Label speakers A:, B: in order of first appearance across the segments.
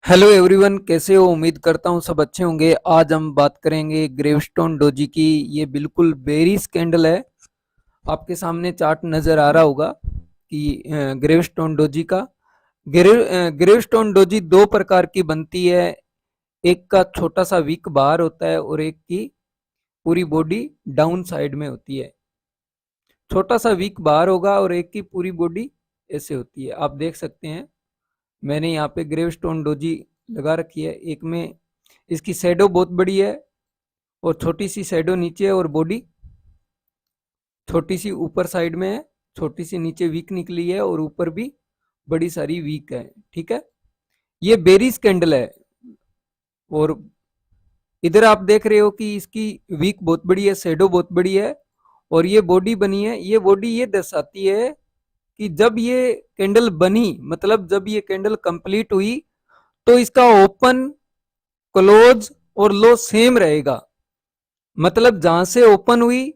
A: Hello everyone, कैसे हो? उम्मीद करता हूँ सब अच्छे होंगे। आज हम बात करेंगे ग्रेवस्टोन डोजी की। ये बिल्कुल बेरिस कैंडल है। आपके सामने चार्ट नज़र आ रहा होगा कि ग्रेवस्टोन डोजी का ग्रेवस्टोन डोजी दो प्रकार की बनती है। एक का छोटा सा विक बाहर होता है और एक की पूरी बॉडी डाउन साइड में होती है। छोटा सा विक बाहर होगा और एक की पूरी बॉडी ऐसे होती है। आप देख सकते हैं, मैंने यहाँ पे ग्रेवस्टोन डोजी लगा रखी है। एक में इसकी शैडो बहुत बड़ी है और छोटी सी शैडो नीचे है और बॉडी छोटी सी ऊपर साइड में है। छोटी सी नीचे वीक निकली है और ऊपर भी बड़ी सारी वीक है। ठीक है, ये बेरीज कैंडल है। और इधर आप देख रहे हो कि इसकी वीक बहुत बड़ी है, शैडो बहुत बड़ी है और ये बॉडी बनी है। ये बॉडी ये दर्शाती है कि जब ये कैंडल बनी, मतलब जब ये कैंडल कंप्लीट हुई, तो इसका ओपन, क्लोज और लो सेम रहेगा। मतलब जहां से ओपन हुई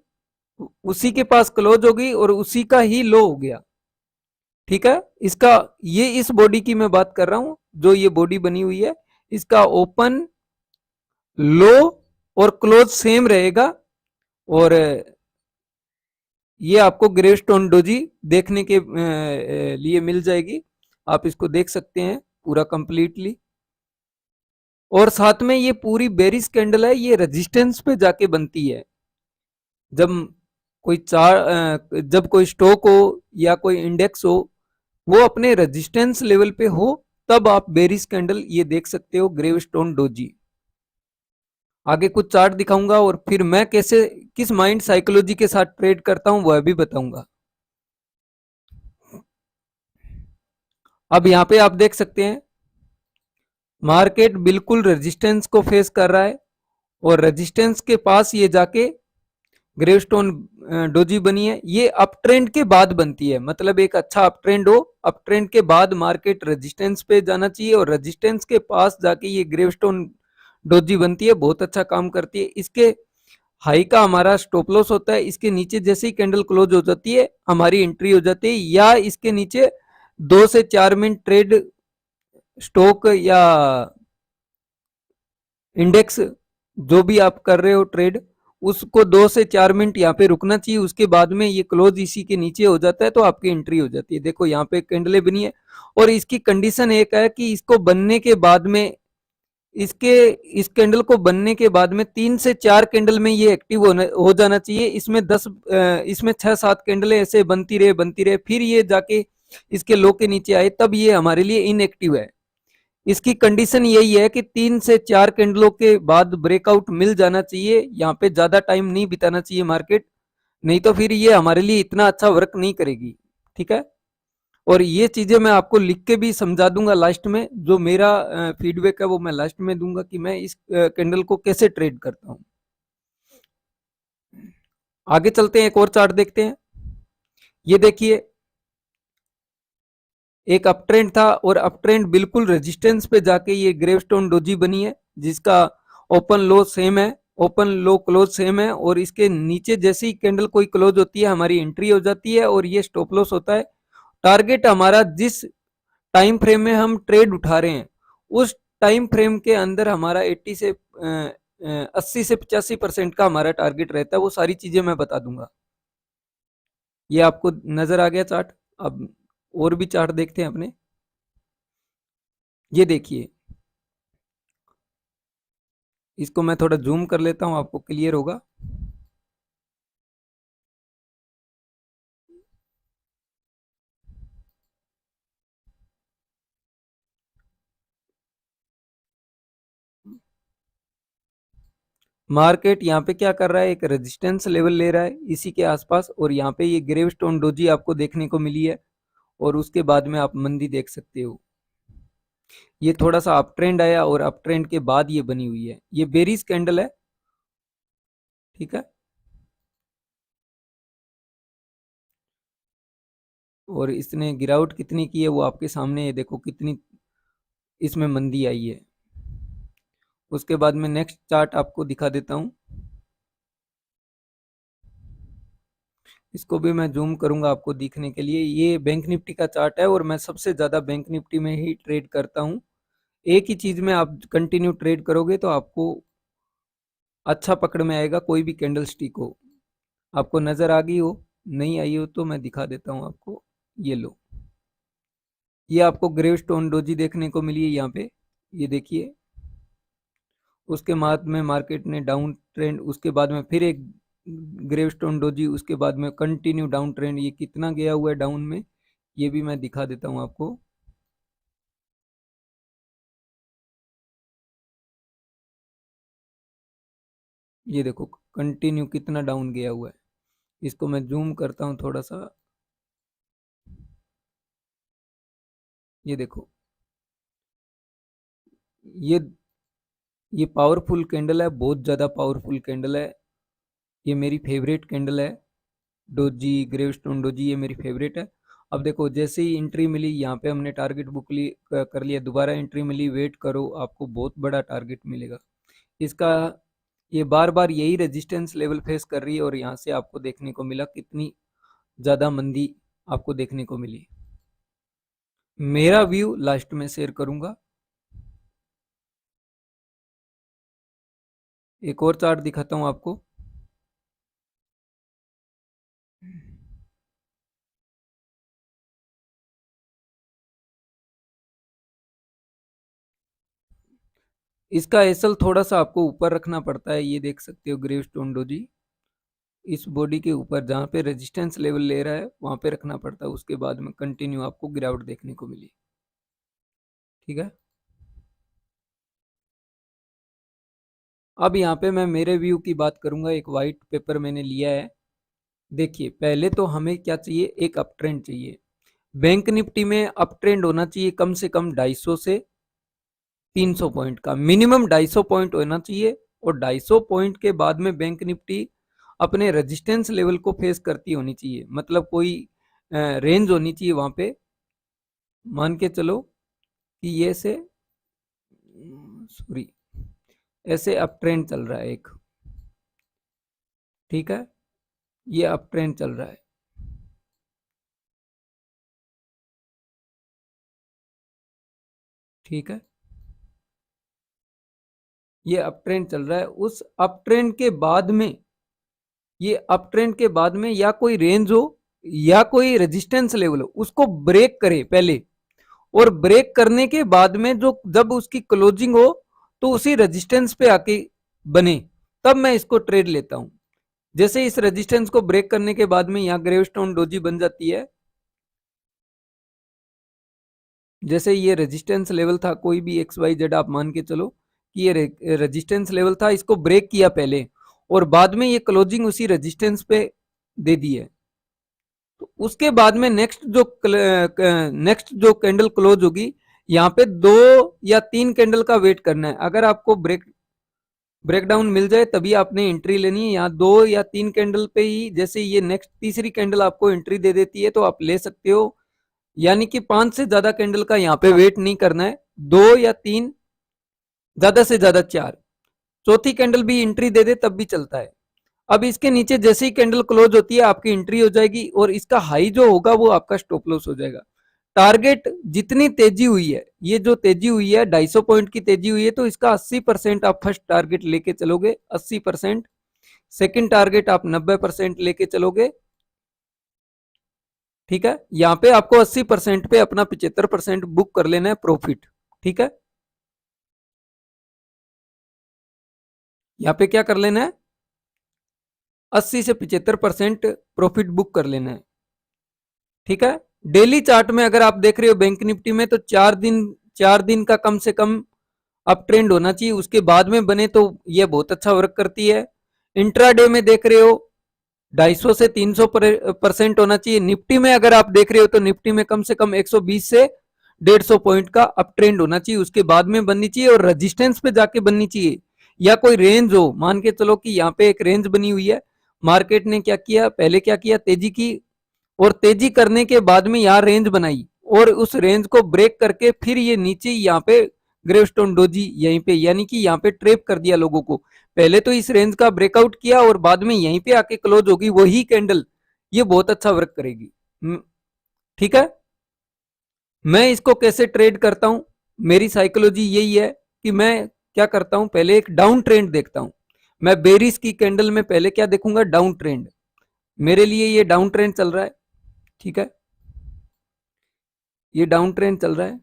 A: उसी के पास क्लोज हो गई और उसी का ही लो हो गया। ठीक है, इसका ये इस बॉडी की मैं बात कर रहा हूं, जो ये बॉडी बनी हुई है, इसका ओपन, लो और क्लोज सेम रहेगा। और ये आपको ग्रेवस्टोन डोजी देखने के लिए मिल जाएगी। आप इसको देख सकते हैं पूरा कंप्लीटली। और साथ में ये पूरी बेरिस कैंडल है, ये रेजिस्टेंस पे जाके बनती है। जब जब कोई स्टॉक हो या कोई इंडेक्स हो, वो अपने रेजिस्टेंस लेवल पे हो, तब आप बेरिस कैंडल ये देख सकते हो ग्रेवस्टोन डोजी। आगे कुछ चार्ट दिखाऊंगा और फिर मैं कैसे, किस माइंड साइकोलॉजी के साथ ट्रेड करता हूं वह भी बताऊंगा। अब यहाँ पे आप देख सकते हैं, मार्केट बिल्कुल रेजिस्टेंस को फेस कर रहा है और रेजिस्टेंस के पास ये जाके ग्रेवस्टोन डोजी बनी है। ये अप ट्रेंड के बाद बनती है, मतलब एक अच्छा अप ट्रेंड हो, अप ट्रेंड के बाद मार्केट रेजिस्टेंस पे जाना चाहिए और रेजिस्टेंस के पास जाके ये ग्रेवस्टोन डोजी बनती है। बहुत अच्छा काम करती है। इसके हाई का हमारा स्टॉप लॉस होता है। इसके नीचे जैसे ही कैंडल क्लोज हो जाती है, हमारी एंट्री हो जाती है। या इसके नीचे 2 से 4 मिनट ट्रेड, स्टॉक या इंडेक्स, जो भी आप कर रहे हो ट्रेड, उसको 2 से 4 मिनट यहाँ पे रुकना चाहिए। उसके बाद में ये क्लोज इसी के नीचे हो जाता है तो आपकी एंट्री हो जाती है। देखो यहाँ पे कैंडले बनी है और इसकी कंडीशन एक है कि इसको बनने के बाद में, इसके इस कैंडल को बनने के बाद में 3 से 4 कैंडल में ये एक्टिव हो जाना चाहिए। इसमें 6-7 कैंडलें ऐसे बनती रहे, फिर ये जाके इसके लो के नीचे आए, तब ये हमारे लिए इनएक्टिव है। इसकी कंडीशन यही है कि 3 से 4 कैंडलों के बाद ब्रेकआउट मिल जाना चाहिए। यहाँ पे ज्यादा टाइम नहीं बिताना चाहिए मार्केट, नहीं तो फिर ये हमारे लिए इतना अच्छा वर्क नहीं करेगी। ठीक है, और ये चीजें मैं आपको लिख के भी समझा दूंगा लास्ट में। जो मेरा फीडबैक है वो मैं लास्ट में दूंगा कि मैं इस कैंडल को कैसे ट्रेड करता हूँ। आगे चलते हैं, एक और चार्ट देखते हैं। ये देखिए, एक अप ट्रेंड था और अप ट्रेंड बिल्कुल रेजिस्टेंस पे जाके ये ग्रेवस्टोन डोजी बनी है, जिसका ओपन लो सेम है, ओपन लो क्लोज सेम है। और इसके नीचे जैसे ही कैंडल कोई क्लोज होती है, हमारी एंट्री हो जाती है और ये स्टॉप लॉस होता है। टारगेट हमारा जिस टाइम फ्रेम में हम ट्रेड उठा रहे हैं, उस टाइम फ्रेम के अंदर हमारा 80 से 85% का हमारा टारगेट रहता है। वो सारी चीजें मैं बता दूंगा। ये आपको नजर आ गया चार्ट। अब और भी चार्ट देखते हैं अपने। ये देखिए, इसको मैं थोड़ा जूम कर लेता हूं, आपको क्लियर होगा। मार्केट यहाँ पे क्या कर रहा है, एक रेजिस्टेंस लेवल ले रहा है इसी के आसपास, और यहाँ पे ये ग्रेवस्टोन डोजी आपको देखने को मिली है। और उसके बाद में आप मंदी देख सकते हो। ये थोड़ा सा अप ट्रेंड आया और अप ट्रेंड के बाद ये बनी हुई है। ये बेरिस कैंडल है। ठीक है, और इसने गिरावट कितनी की है वो आपके सामने है। देखो कितनी इसमें मंदी आई है। उसके बाद में नेक्स्ट चार्ट आपको दिखा देता हूँ। इसको भी मैं जूम करूंगा आपको दिखने के लिए। ये बैंक निफ्टी का चार्ट है और मैं सबसे ज्यादा बैंक निफ्टी में ही ट्रेड करता हूँ। एक ही चीज में आप कंटिन्यू ट्रेड करोगे तो आपको अच्छा पकड़ में आएगा। कोई भी कैंडल स्टिक हो, आपको नजर आ गई हो, नहीं आई हो तो मैं दिखा देता हूँ आपको। ये लो, ये आपको ग्रेवस्टोन डोजी देखने को मिली है यहाँ पे, ये देखिए। उसके बाद में मार्केट ने डाउन ट्रेंड, उसके बाद में फिर एक ग्रेवस्टोन डोजी, उसके बाद में कंटिन्यू डाउन ट्रेंड। ये कितना गया हुआ है डाउन में, ये भी मैं दिखा देता हूँ आपको। ये देखो कंटिन्यू कितना डाउन गया हुआ है। इसको मैं जूम करता हूँ थोड़ा सा, ये देखो। ये ये पावरफुल कैंडल है, बहुत ज़्यादा पावरफुल कैंडल है। ये मेरी फेवरेट कैंडल है, डोजी, ग्रेवस्टोन डोजी, ये मेरी फेवरेट है। अब देखो जैसे ही एंट्री मिली यहाँ पे, हमने टारगेट बुक कर लिया, दोबारा एंट्री मिली, वेट करो, आपको बहुत बड़ा टारगेट मिलेगा इसका। ये बार बार यही रेजिस्टेंस लेवल फेस कर रही है, और यहाँ से आपको देखने को मिला कितनी ज़्यादा मंदी आपको देखने को मिली। मेरा व्यू लास्ट में शेयर करूंगा। एक और चार्ट दिखाता हूं आपको। इसका एसल थोड़ा सा आपको ऊपर रखना पड़ता है, ये देख सकते हो ग्रेवस्टोन डोजी। इस बॉडी के ऊपर जहाँ पे रेजिस्टेंस लेवल ले रहा है वहां पे रखना पड़ता है, उसके बाद में कंटिन्यू आपको गिरावट देखने को मिली। ठीक है, अब यहाँ पे मैं मेरे व्यू की बात करूंगा। एक वाइट पेपर मैंने लिया है। देखिए पहले तो हमें क्या चाहिए, एक अप ट्रेंड चाहिए। बैंक निफ्टी में अप ट्रेंड होना चाहिए कम से कम 250 से 300 पॉइंट का, मिनिमम 250 पॉइंट होना चाहिए। और 250 पॉइंट के बाद में बैंक निफ्टी अपने रेजिस्टेंस लेवल को फेस करती होनी चाहिए, मतलब कोई रेंज होनी चाहिए वहां पे। मान के चलो कि ये से, सॉरी, ऐसे अप ट्रेंड चल रहा है एक, ठीक है, ये अप ट्रेंड चल रहा है, ठीक है, ये अप ट्रेंड चल रहा है। उस अप ट्रेंड के बाद में, ये अप ट्रेंड के बाद में या कोई रेंज हो या कोई रेजिस्टेंस लेवल हो, उसको ब्रेक करे पहले। और ब्रेक करने के बाद में जो जब उसकी क्लोजिंग हो तो उसी रेजिस्टेंस पे आके बने, तब मैं इसको ट्रेड लेता हूं। जैसे इस रेजिस्टेंस को ब्रेक करने के बाद में यहाँ ग्रेवस्टोन डोजी बन जाती है। जैसे ये रेजिस्टेंस लेवल था, कोई भी एक्स वाई जेड आप मान के चलो कि ये रेजिस्टेंस लेवल था, इसको ब्रेक किया पहले और बाद में ये क्लोजिंग उसी रेजिस्टेंस पे दे दी है। तो उसके बाद में नेक्स्ट जो कैंडल क्लोज होगी, यहाँ पे 2 या 3 कैंडल का वेट करना है। अगर आपको ब्रेकडाउन मिल जाए तभी आपने एंट्री लेनी है। यहाँ 2 या 3 कैंडल पे ही, जैसे ये नेक्स्ट तीसरी कैंडल आपको एंट्री दे देती है तो आप ले सकते हो। यानी कि 5 से ज्यादा कैंडल का यहाँ पे वेट नहीं करना है, 2 या 3, ज्यादा से ज्यादा 4। चौथी कैंडल भी एंट्री दे दे तब भी चलता है। अब इसके नीचे जैसे ही कैंडल क्लोज होती है आपकी एंट्री हो जाएगी, और इसका हाई जो होगा वो आपका स्टॉप लॉस हो जाएगा। टारगेट जितनी तेजी हुई है, ये जो तेजी हुई है 250 पॉइंट की तेजी हुई है, तो इसका 80% आप फर्स्ट टारगेट लेके चलोगे, 80%। सेकंड टारगेट आप 90% लेके चलोगे। ठीक है, यहाँ पे आपको 80% पे अपना 75% बुक कर लेना है प्रॉफिट। ठीक है, यहाँ पे क्या कर लेना है, 80 से 75% प्रॉफिट बुक कर लेना है। ठीक है, डेली चार्ट में अगर आप देख रहे हो बैंक निफ्टी में, तो 4 दिन का कम से कम अप ट्रेंड होना चाहिए, उसके बाद में बने तो ये बहुत अच्छा वर्क करती है। इंट्राडे में देख रहे हो 250 से 300% होना चाहिए। निफ्टी में अगर आप देख रहे हो तो निफ्टी में कम से कम 120 से 150 पॉइंट का अप ट्रेंड होना चाहिए, उसके बाद में बननी चाहिए और रेजिस्टेंस पे जाके बननी चाहिए। या कोई रेंज हो, मान के चलो कि यहाँ पे एक रेंज बनी हुई है, मार्केट ने क्या किया, पहले क्या किया, तेजी की, और तेजी करने के बाद में यहाँ रेंज बनाई, और उस रेंज को ब्रेक करके फिर ये नीचे यहाँ पे ग्रेवस्टोन डोजी यहीं पे, यानी कि यहाँ पे ट्रेप कर दिया लोगों को। पहले तो इस रेंज का ब्रेकआउट किया और बाद में यहीं पे आके क्लोज होगी वही कैंडल, ये बहुत अच्छा वर्क करेगी। ठीक है, मैं इसको कैसे ट्रेड करता हूं, मेरी साइकोलॉजी यही है कि मैं क्या करता हूं, पहले एक डाउन ट्रेंड देखता हूं। मैं बेरिस की कैंडल में पहले क्या देखूंगा, डाउन ट्रेंड। मेरे लिए ये डाउन ट्रेंड चल रहा है, ठीक है, ये डाउन ट्रेंड चल रहा है।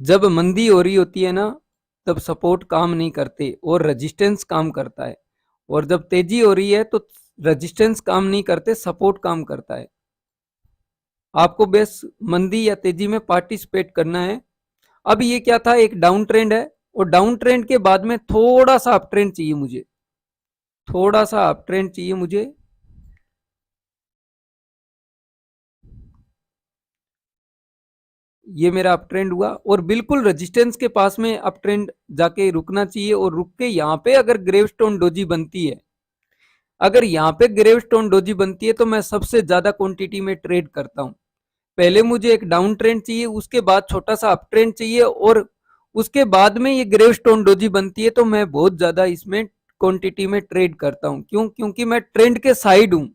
A: जब मंदी हो रही होती है ना, तब सपोर्ट काम नहीं करते और रेजिस्टेंस काम करता है। और जब तेजी हो रही है तो रेजिस्टेंस काम नहीं करते, सपोर्ट काम करता है। आपको बस मंदी या तेजी में पार्टिसिपेट करना है। अब ये क्या था, एक डाउन ट्रेंड है, और डाउन ट्रेंड के बाद में थोड़ा सा अप ट्रेंड चाहिए मुझे, थोड़ा सा अप ट्रेंड चाहिए मुझे। ये मेरा अप ट्रेंड हुआ और बिल्कुल रेजिस्टेंस के पास में अप ट्रेंड जाके रुकना चाहिए, और रुक के यहाँ पे अगर ग्रेवस्टोन डोजी बनती है, अगर यहाँ पे ग्रेवस्टोन डोजी बनती है तो मैं सबसे ज्यादा क्वांटिटी में ट्रेड करता हूँ। पहले मुझे एक डाउन ट्रेंड चाहिए, उसके बाद छोटा सा अप ट्रेंड चाहिए, और उसके बाद में ये ग्रेवस्टोन डोजी बनती है तो मैं बहुत ज्यादा इसमें क्वांटिटी में ट्रेड करता हूँ। क्यों? क्योंकि मैं ट्रेंड के साइड हूँ।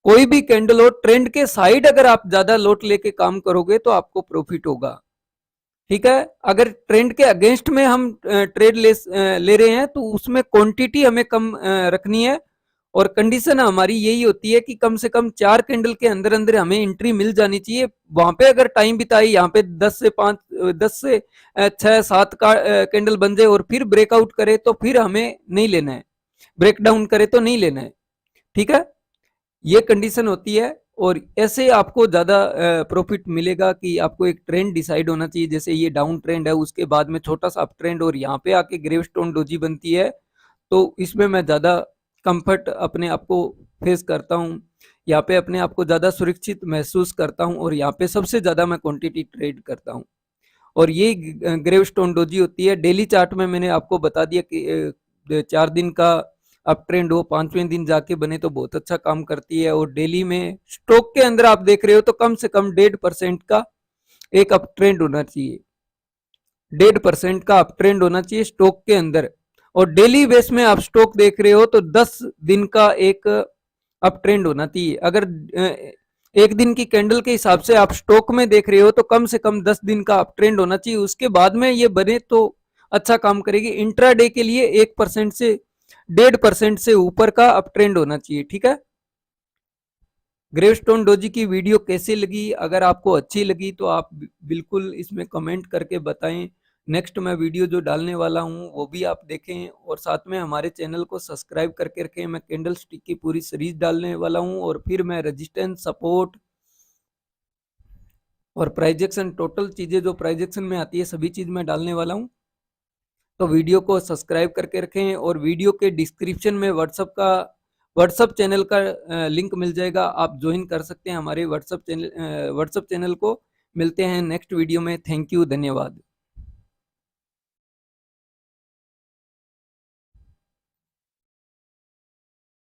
A: कोई भी कैंडल हो, ट्रेंड के साइड अगर आप ज्यादा लोट लेके काम करोगे तो आपको प्रॉफिट होगा, ठीक है। अगर ट्रेंड के अगेंस्ट में हम ट्रेड ले रहे हैं तो उसमें क्वांटिटी हमें कम रखनी है, और कंडीशन हमारी यही होती है कि कम से कम 4 कैंडल के अंदर अंदर हमें एंट्री मिल जानी चाहिए। वहां पे अगर टाइम बिताई, यहाँ पे 10 से 6 7 का कैंडल बन जाए और फिर ब्रेकआउट करे तो फिर हमें नहीं लेना है, ब्रेक डाउन करे तो नहीं लेना है, ठीक है। ये कंडीशन होती है, और ऐसे आपको ज्यादा प्रॉफिट मिलेगा कि आपको एक ट्रेंड डिसाइड होना चाहिए। जैसे ये डाउन ट्रेंड है, उसके बाद में छोटा सा अप ट्रेंड, और यहाँ पे आके ग्रेवस्टोन डोजी बनती है, तो इसमें मैं ज्यादा कंफर्ट अपने आप को फेस करता हूँ। यहाँ पे अपने आप को ज्यादा सुरक्षित महसूस करता हूँ, और यहाँ पे सबसे ज्यादा मैं क्वांटिटी ट्रेड करता हूँ। और ये ग्रेवस्टोन डोजी होती है। डेली चार्ट में मैंने आपको बता दिया कि 4 दिन का अप ट्रेंड हो, 5वें दिन जाके बने तो बहुत अच्छा काम करती है। और डेली में स्टॉक के अंदर आप देख रहे हो तो कम से कम 1.5% का एक अप ट्रेंड होना चाहिए, 1.5% का अप ट्रेंड होना चाहिए स्टॉक के अंदर। और डेली बेस में आप स्टॉक देख रहे हो तो 10 दिन का एक अप ट्रेंड होना चाहिए। अगर एक दिन की कैंडल के हिसाब से आप स्टॉक में देख रहे हो तो कम से कम 10 दिन का अप ट्रेंड होना चाहिए, उसके बाद में ये बने तो अच्छा काम करेगी। इंट्राडे के लिए 1% से 1.5% से ऊपर का अप ट्रेंड होना चाहिए, ठीक है। ग्रेवस्टोन डोजी की वीडियो कैसी लगी? अगर आपको अच्छी लगी तो आप बिल्कुल इसमें कमेंट करके बताएं। नेक्स्ट मैं वीडियो जो डालने वाला हूं वो भी आप देखें, और साथ में हमारे चैनल को सब्सक्राइब करके रखें। मैं कैंडल स्टिक की पूरी सीरीज डालने वाला हूं, और फिर मैं रेजिस्टेंस, सपोर्ट और प्राइजेक्शन, टोटल चीजें जो प्राइजेक्शन में आती है सभी चीज मैं डालने वाला हूं। तो वीडियो को सब्सक्राइब करके रखें, और वीडियो के डिस्क्रिप्शन में व्हाट्सअप चैनल का लिंक मिल जाएगा, आप ज्वाइन कर सकते हैं हमारे व्हाट्सअप चैनल को। मिलते हैं नेक्स्ट वीडियो में। थैंक यू, धन्यवाद।